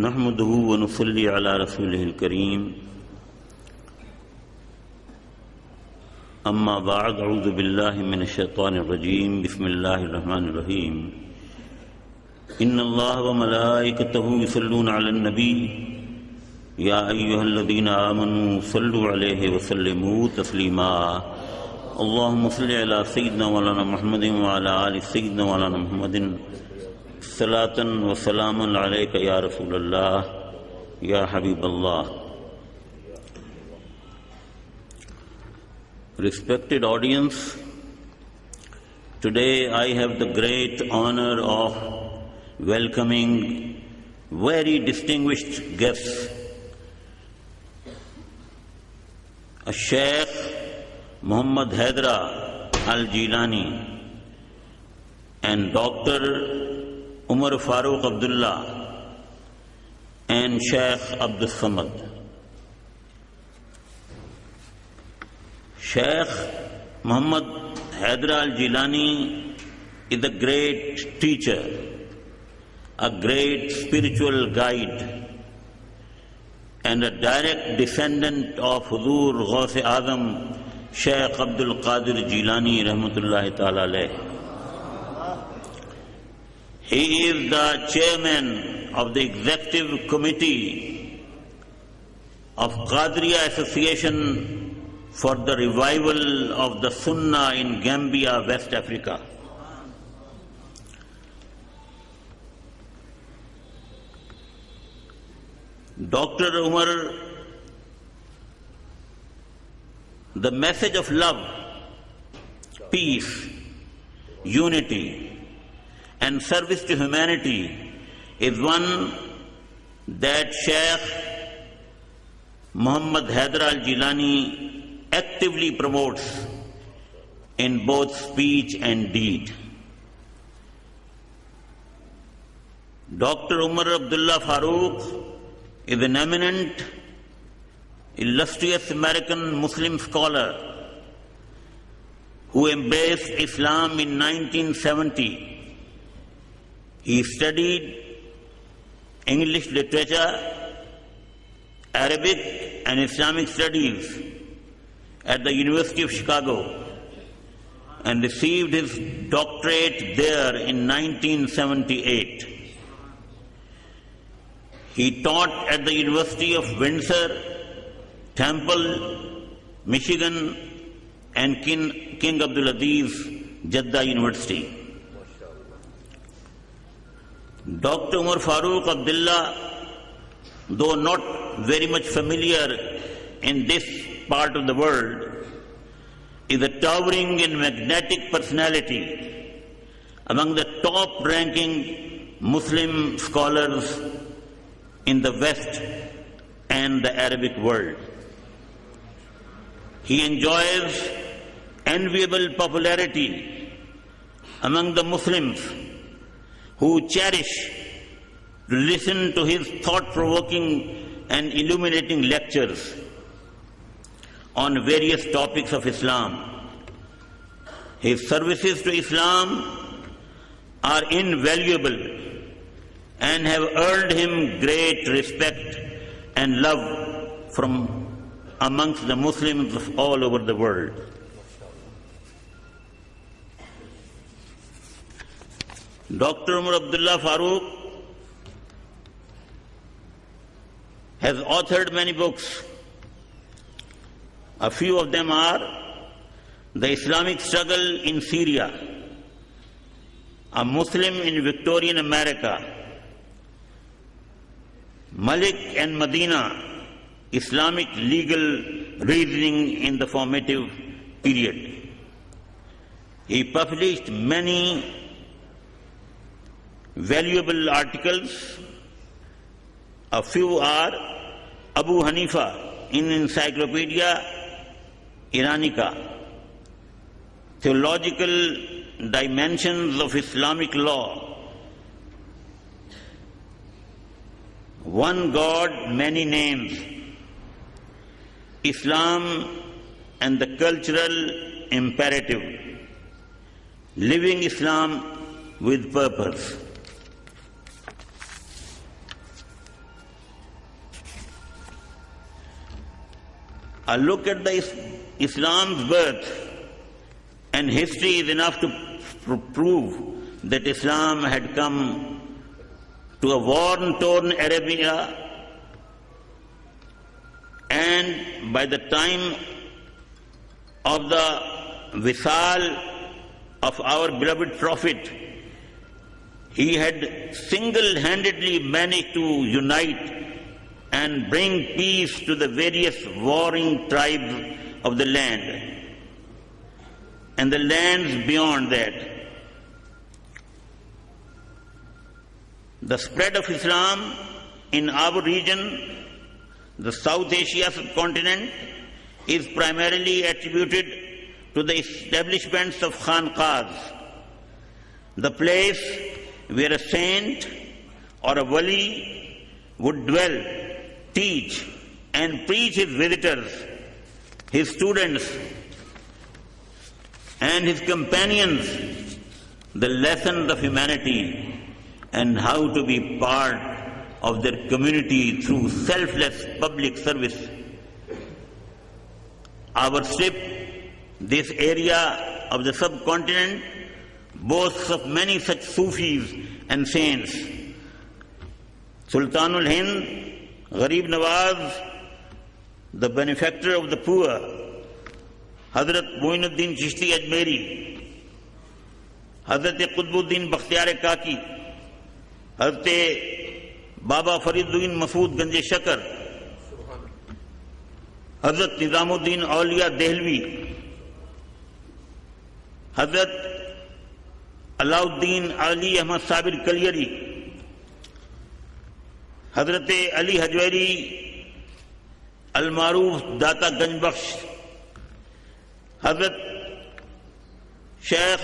नहमदुहु व नुसल्ली अला रसूलिहिल करीम अम्मा बाद अऊज़ु बिल्लाहि मिनश शैतानिर रजीम बिस्मिल्लाहिर रहमानिर रहीम इन्नल्लाह व मलाइकतहु युसल्लूना अलन नबी या अय्युहल्लज़ीना आमनू सल्लु अलैहि व सल्लिमू तस्लीमा अल्लाहुम्मा सल्लि अला सय्यिदिना मौलाना मुहम्मदिन व अला आलि सय्यिदिना मौलाना मुहम्मदिन सलातन व सलामन अलैका या रसूलल्लाह या Habibullah. Respected audience, today I have the great honor of welcoming very distinguished guests, Sheikh Muhammad Haidara Al-Jilani and Dr. Umar Farooq Abdullah and Sheikh Abdul Samad. Sheikh Muhammad Haidara Al-Jilani is a great teacher, a great spiritual guide, and a direct descendant of Huzoor Ghaus-e-Azam Sheikh Abdul Qadir Jilani Rahmatullahi Ta'ala alayh. He is the chairman of the executive committee of Qadiriya Association for the revival of the Sunnah in Gambia, West Africa. Dr. Umar, the message of love, peace, unity, and service to humanity is one that Sheikh Muhammad Haidara Al-Jilani actively promotes in both speech and deed. Dr. Umar Abdullah Farooq is an eminent, illustrious American Muslim scholar who embraced Islam in 1970. He studied English literature, Arabic and Islamic studies at the University of Chicago and received his doctorate there in 1978. He taught at the University of Windsor, Temple, Michigan, and King Abdulaziz, Jeddah University. Dr. Umar Farooq Abdullah, though not very much familiar in this part of the world, is a towering and magnetic personality among the top-ranking Muslim scholars in the West and the Arabic world. He enjoys enviable popularity among the Muslims who cherish to listen to his thought-provoking and illuminating lectures on various topics of Islam. His services to Islam are invaluable and have earned him great respect and love from amongst the Muslims of all over the world. Dr. Umar Abdullah Farooq has authored many books. A few of them are The Islamic Struggle in Syria, A Muslim in Victorian America, Malik and Medina, Islamic Legal Reasoning in the Formative Period. He published many valuable articles. A few are Abu Hanifa in Encyclopedia Iranica, Theological Dimensions of Islamic Law, One God, Many Names, Islam and the Cultural Imperative, Living Islam with Purpose. A look at the Islam's birth and history is enough to prove that Islam had come to a war-torn Arabia, and by the time of the Wisal of our beloved Prophet, he had single-handedly managed to unite and bring peace to the various warring tribes of the land and the lands beyond that. The spread of Islam in our region, the South Asia subcontinent, is primarily attributed to the establishments of Khanqahs, the place where a saint or a wali would dwell, teach and preach his visitors, his students and his companions the lessons of humanity and how to be part of their community through selfless public service. Our strip, this area of the subcontinent, boasts of many such Sufis and saints. Sultanul Hind, Gharib Nawaz, the benefactor of the poor, Hazrat Moinuddin Chishti Ajmeri, Hazrat Qutbuddin Bakhtiyar Kaki, Hazrat Baba Fariduddin Masood Ganje Shakar, Hazrat Nizamuddin Auliya Dehlvi, Hazrat Alauddin Ali Ahmad Sabir Kalyari, Hazrat Ali Hajwari Al-Maruf Data Ganjbakhsh, Hazrat Sheikh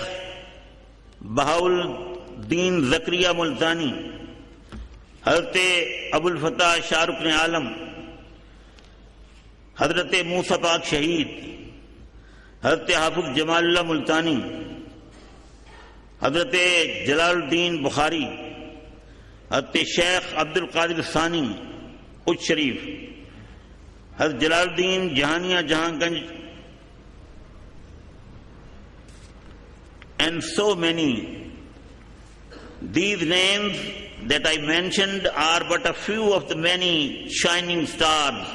Bahaul Deen Zakriya Multani, Hazrat Abul Fatah Shah Rukn Alam, Hazrat Musa Pak Shaheed, Hazrat Hafiz Jamalullah Multani, Hazrat Jalaluddin Bukhari, Hazrat Sheikh Abdul Qadir Sani, Uch Sharif, Hazrat Jalaluddin Jahaniya Jahanganj, and so many. These names that I mentioned are but a few of the many shining stars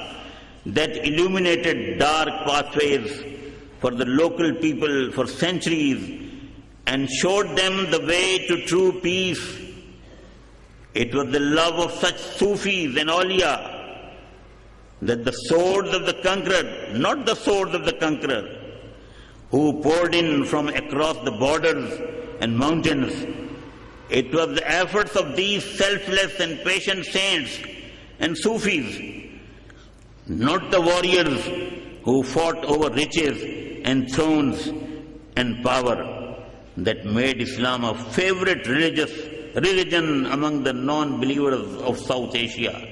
that illuminated dark pathways for the local people for centuries and showed them the way to true peace. It was the love of such Sufis and awliya that the swords of the conqueror, not the swords of the conqueror, who poured in from across the borders and mountains, it was the efforts of these selfless and patient saints and Sufis, not the warriors who fought over riches and thrones and power, that made Islam a favorite religion among the non-believers of South Asia.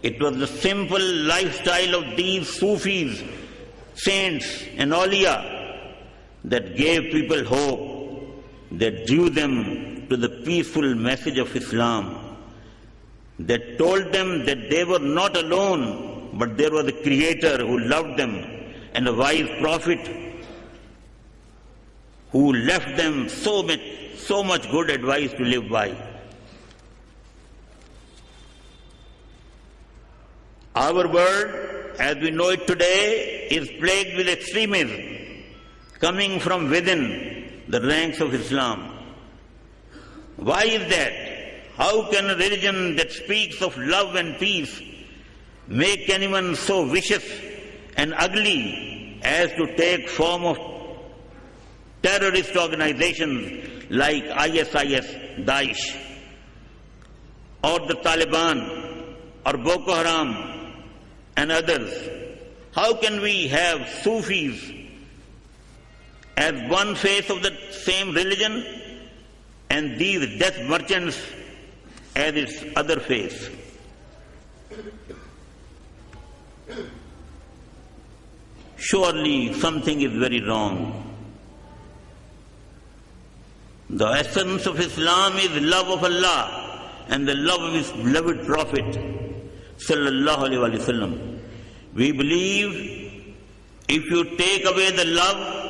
It was the simple lifestyle of these Sufis, saints and awliya that gave people hope, that drew them to the peaceful message of Islam, that told them that they were not alone, but there was a Creator who loved them and a wise Prophet who left them so much good advice to live by. Our world, as we know it today, is plagued with extremism coming from within the ranks of Islam. Why is that? How can a religion that speaks of love and peace make anyone so vicious and ugly as to take form of terrorist organizations like ISIS, Daesh, or the Taliban, or Boko Haram, and others? How can we have Sufis as one face of the same religion and these death merchants as its other face? Surely something is very wrong. The essence of Islam is love of Allah and the love of His beloved Prophet sallallahu alaihi wasallam. We believe if you take away the love,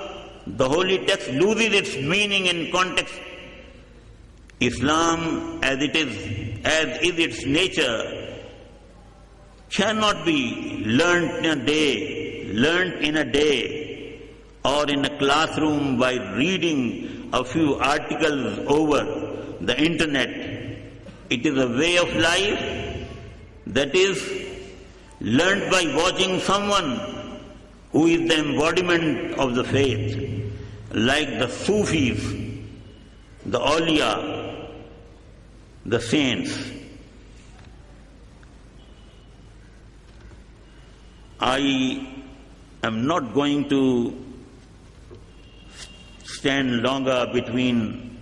the holy text loses its meaning and context. Islam, as is its nature, cannot be learnt in a day, or in a classroom by reading a few articles over the internet. It is a way of life that is learnt by watching someone who is the embodiment of the faith, like the Sufis, the awliya, the saints. I am not going to stand longer between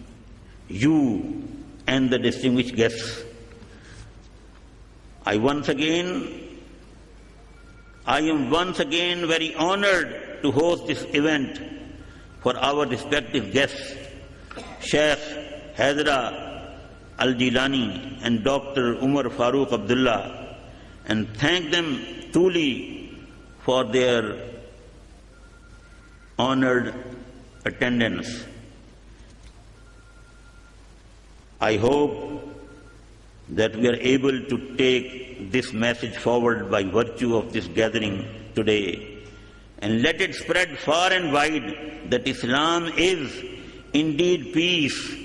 you and the distinguished guests. I am once again very honored to host this event for our respective guests, Sheikh Haidara Al-Jilani and Dr. Umar Farooq Abdullah, and thank them truly for their honored attendance. I hope that we are able to take this message forward by virtue of this gathering today, and let it spread far and wide that Islam is indeed peace.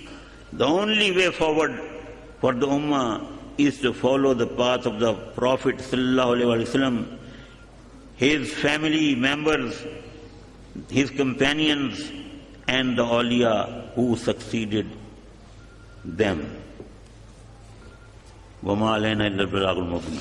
The only way forward for the Ummah is to follow the path of the Prophet ﷺ, his family members, his companions, and the awliya who succeeded them. وَمَا عَلَيْنَا إِلَّا الْبَلَاغُ الْمُبِينُ.